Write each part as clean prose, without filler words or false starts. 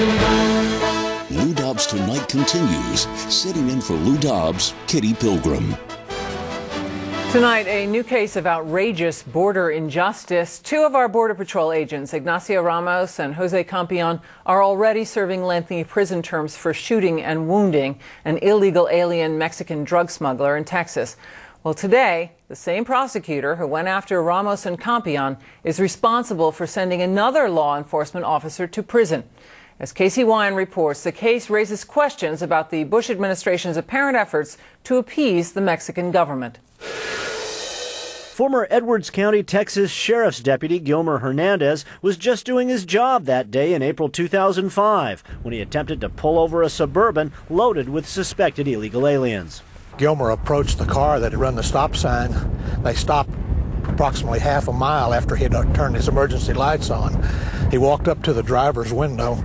Lou Dobbs Tonight continues. Sitting in for Lou Dobbs, Kitty Pilgrim. Tonight, a new case of outrageous border injustice. Two of our Border Patrol agents, Ignacio Ramos and Jose Campion, are already serving lengthy prison terms for shooting and wounding an illegal alien Mexican drug smuggler in Texas. Well, today, the same prosecutor who went after Ramos and Campion is responsible for sending another law enforcement officer to prison. As Casey Wyan reports, the case raises questions about the Bush administration's apparent efforts to appease the Mexican government. Former Edwards County, Texas Sheriff's Deputy Gilmer Hernandez was just doing his job that day in April 2005 when he attempted to pull over a Suburban loaded with suspected illegal aliens. Gilmer approached the car that had run the stop sign. They stopped approximately half a mile after he had turned his emergency lights on. He walked up to the driver's window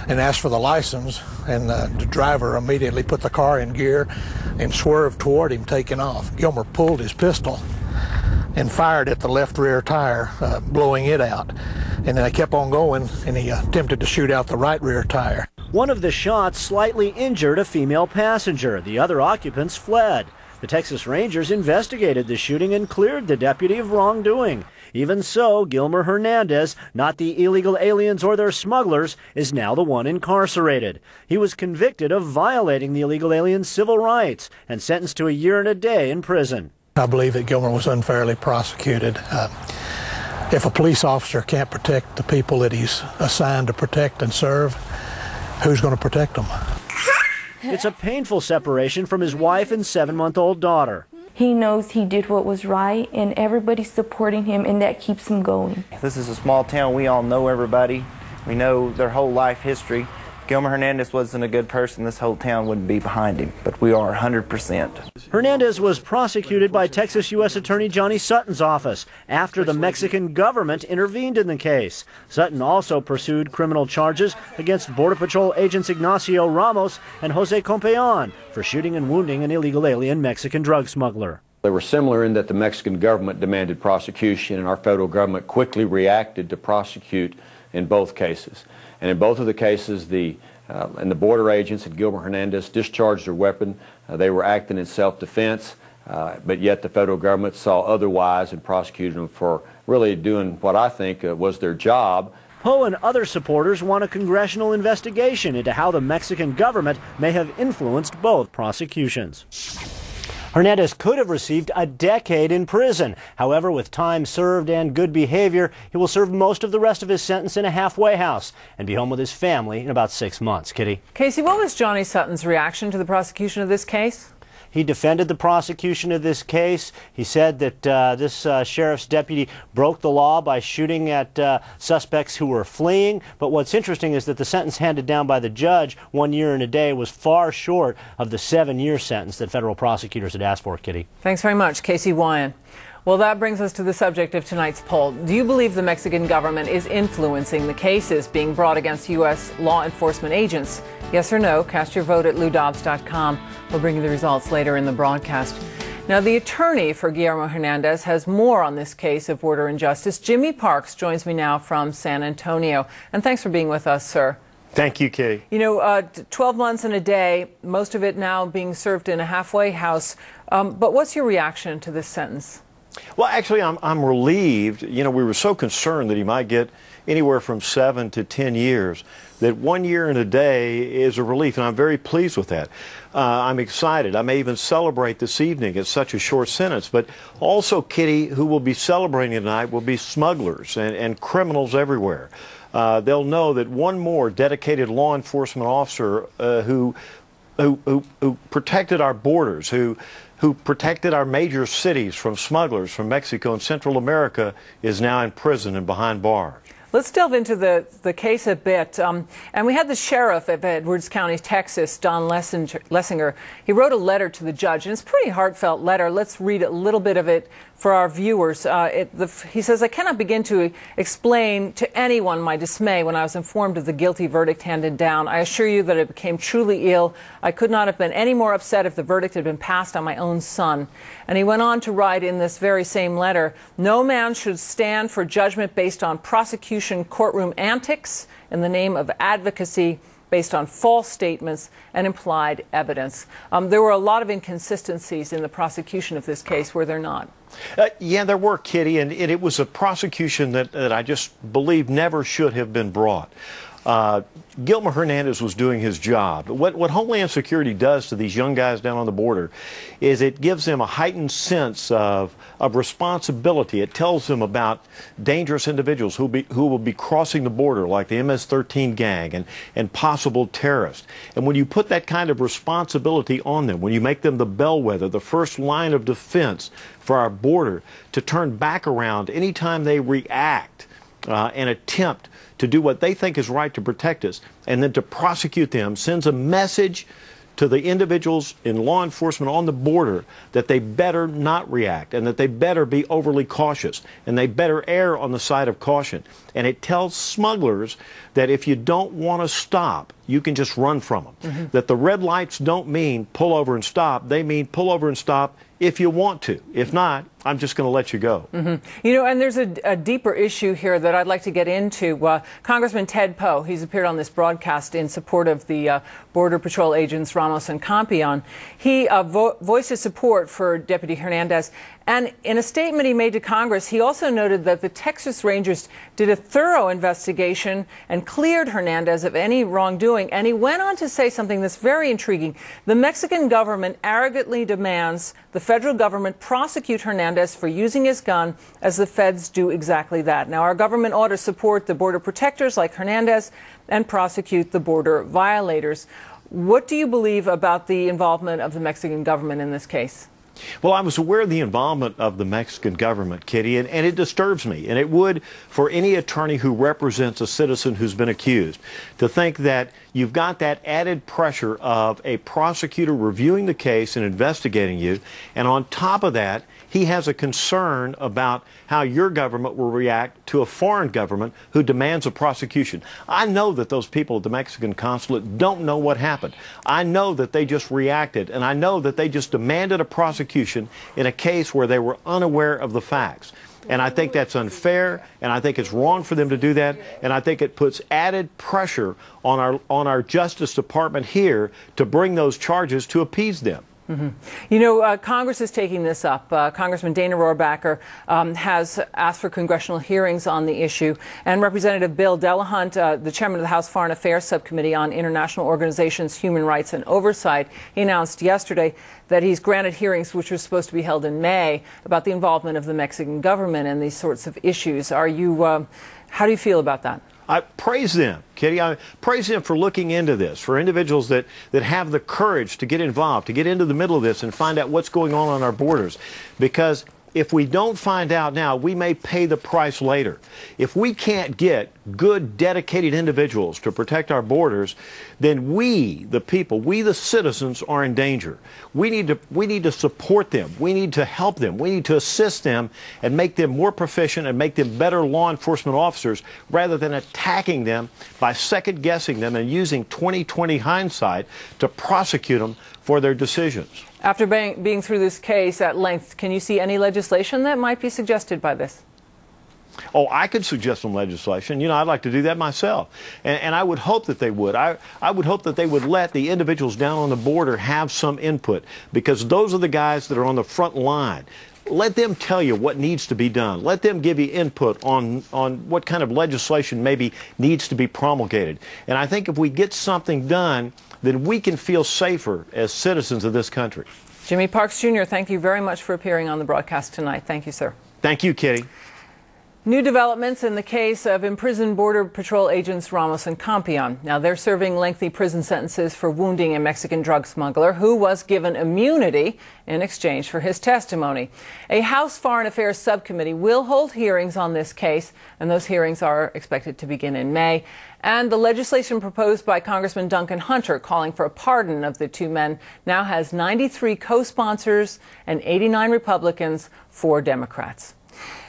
and asked for the license, and the driver immediately put the car in gear and swerved toward him, taking off. Gilmer pulled his pistol and fired at the left rear tire, blowing it out. And then they kept on going, and he attempted to shoot out the right rear tire. One of the shots slightly injured a female passenger. The other occupants fled. The Texas Rangers investigated the shooting and cleared the deputy of wrongdoing. Even so, Gilmer Hernandez, not the illegal aliens or their smugglers, is now the one incarcerated. He was convicted of violating the illegal aliens' civil rights and sentenced to a year and a day in prison. I believe that Gilmer was unfairly prosecuted. If a police officer can't protect the people that he's assigned to protect and serve, who's going to protect them? It's a painful separation from his wife and 7-month-old daughter. He knows he did what was right, and everybody's supporting him, and that keeps him going. This is a small town. We all know everybody. We know their whole life history. If Gilmer Hernandez wasn't a good person, this whole town wouldn't be behind him, but we are 100%. Hernandez was prosecuted by Texas U.S. Attorney Johnny Suttons' office after the Mexican government intervened in the case. Sutton also pursued criminal charges against Border Patrol agents Ignacio Ramos and Jose Campion for shooting and wounding an illegal alien Mexican drug smuggler. They were similar in that the Mexican government demanded prosecution, and our federal government quickly reacted to prosecute in both cases. And in both of the cases, the border agents and Gilmer Hernandez discharged their weapon. They were acting in self-defense, but yet the federal government saw otherwise and prosecuted them for really doing what I think was their job. Poe and other supporters want a congressional investigation into how the Mexican government may have influenced both prosecutions. Hernandez could have received a decade in prison. However, with time served and good behavior, he will serve most of the rest of his sentence in a halfway house and be home with his family in about 6 months. Kitty? Casey, what was Johnny Sutton's reaction to the prosecution of this case? He defended the prosecution of this case. He said that this sheriff's deputy broke the law by shooting at suspects who were fleeing. But what's interesting is that the sentence handed down by the judge, 1 year and a day, was far short of the 7-year sentence that federal prosecutors had asked for, Kitty. Thanks very much, Casey Wyan. Well, that brings us to the subject of tonight's poll. Do you believe the Mexican government is influencing the cases being brought against U.S. law enforcement agents? Yes or no? Cast your vote at LouDobbs.com. We'll bring you the results later in the broadcast. Now, the attorney for Guillermo Hernandez has more on this case of border injustice. Jimmy Parks joins me now from San Antonio. And thanks for being with us, sir. Thank you, Kitty. You know, 12 months and a day, most of it now being served in a halfway house. But what's your reaction to this sentence? Well, actually, I'm relieved. You know, we were so concerned that he might get anywhere from 7 to 10 years, that 1 year and a day is a relief, and I'm very pleased with that. I'm excited. I may even celebrate this evening. It's such a short sentence. But also, Kitty, who will be celebrating tonight will be smugglers and criminals everywhere. They'll know that one more dedicated law enforcement officer who protected our borders, who protected our major cities from smugglers from Mexico and Central America, is now in prison and behind bars. Let's delve into the case a bit. And we had the sheriff of Edwards County, Texas, Don Lessinger. He wrote a letter to the judge, and it's a pretty heartfelt letter. Let's read a little bit of it for our viewers. He says, I cannot begin to explain to anyone my dismay when I was informed of the guilty verdict handed down. I assure you that I became truly ill. I could not have been any more upset if the verdict had been passed on my own son. And he went on to write in this very same letter, no man should stand for judgment based on prosecution courtroom antics in the name of advocacy based on false statements and implied evidence. There were a lot of inconsistencies in the prosecution of this case, were there not? Yeah, there were, Kitty, and it was a prosecution that I just believe never should have been brought. Gilmer Hernandez was doing his job. What Homeland Security does to these young guys down on the border is it gives them a heightened sense of responsibility. It tells them about dangerous individuals who will be crossing the border, like the MS-13 gang and possible terrorists. And when you put that kind of responsibility on them, when you make them the bellwether, the first line of defense for our border, to turn back around anytime they react and attempt to do what they think is right to protect us, and then to prosecute them, sends a message to the individuals in law enforcement on the border that they better not react and that they better be overly cautious and they better err on the side of caution. And it tells smugglers that if you don't want to stop, you can just run from them. Mm-hmm. That the red lights don't mean pull over and stop. They mean pull over and stop if you want to. If not, I'm just going to let you go. Mm-hmm. You know, and there's a deeper issue here that I'd like to get into. Congressman Ted Poe, he's appeared on this broadcast in support of the Border Patrol agents Ramos and Campion. He voiced his support for Deputy Hernandez. And in a statement he made to Congress, he also noted that the Texas Rangers did a thorough investigation and cleared Hernandez of any wrongdoing. And he went on to say something that's very intriguing. The Mexican government arrogantly demands the federal government prosecute Hernandez for using his gun, as the feds do exactly that. Now, our government ought to support the border protectors like Hernandez and prosecute the border violators. What do you believe about the involvement of the Mexican government in this case? Well, I was aware of the involvement of the Mexican government, Kitty, and it disturbs me. And it would for any attorney who represents a citizen who's been accused to think that you've got that added pressure of a prosecutor reviewing the case and investigating you. And on top of that, he has a concern about how your government will react to a foreign government who demands a prosecution. I know that those people at the Mexican consulate don't know what happened. I know that they just reacted, and I know that they just demanded a prosecution in a case where they were unaware of the facts. And I think that's unfair, and I think it's wrong for them to do that, and I think it puts added pressure on our Justice Department here to bring those charges to appease them. Mm-hmm. You know, Congress is taking this up. Congressman Dana Rohrabacher has asked for congressional hearings on the issue, and Representative Bill Delahunt, the chairman of the House Foreign Affairs Subcommittee on International Organizations, Human Rights and Oversight, he announced yesterday that he's granted hearings which were supposed to be held in May about the involvement of the Mexican government in these sorts of issues. How do you feel about that? I praise them, Kitty. I praise them for looking into this, for individuals that have the courage to get involved, to get into the middle of this and find out what's going on our borders. Because if we don't find out now, we may pay the price later. If we can't get good, dedicated individuals to protect our borders, then we, the people, we, the citizens, are in danger. We need to support them. We need to help them. We need to assist them and make them more proficient and make them better law enforcement officers rather than attacking them by second-guessing them and using 20/20 hindsight to prosecute them for their decisions. After being through this case at length, can you see any legislation that might be suggested by this? Oh, I could suggest some legislation. You know, I'd like to do that myself. And I would hope that they would. I would hope that they would let the individuals down on the border have some input, because those are the guys that are on the front line. Let them tell you what needs to be done. Let them give you input on what kind of legislation maybe needs to be promulgated. And I think if we get something done, then we can feel safer as citizens of this country. Jimmy Parks, Jr., thank you very much for appearing on the broadcast tonight. Thank you, sir. Thank you, Kitty. New developments in the case of imprisoned Border Patrol agents Ramos and Campion. Now, they're serving lengthy prison sentences for wounding a Mexican drug smuggler who was given immunity in exchange for his testimony. A House Foreign Affairs subcommittee will hold hearings on this case, and those hearings are expected to begin in May. And the legislation proposed by Congressman Duncan Hunter calling for a pardon of the two men now has 93 co-sponsors and 89 Republicans, 4 Democrats.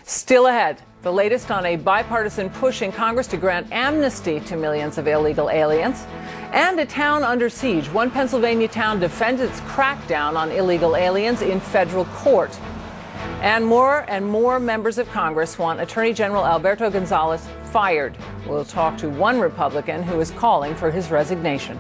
Still ahead, the latest on a bipartisan push in Congress to grant amnesty to millions of illegal aliens. And a town under siege. One Pennsylvania town defends its crackdown on illegal aliens in federal court. And more members of Congress want Attorney General Alberto Gonzales fired. We'll talk to one Republican who is calling for his resignation.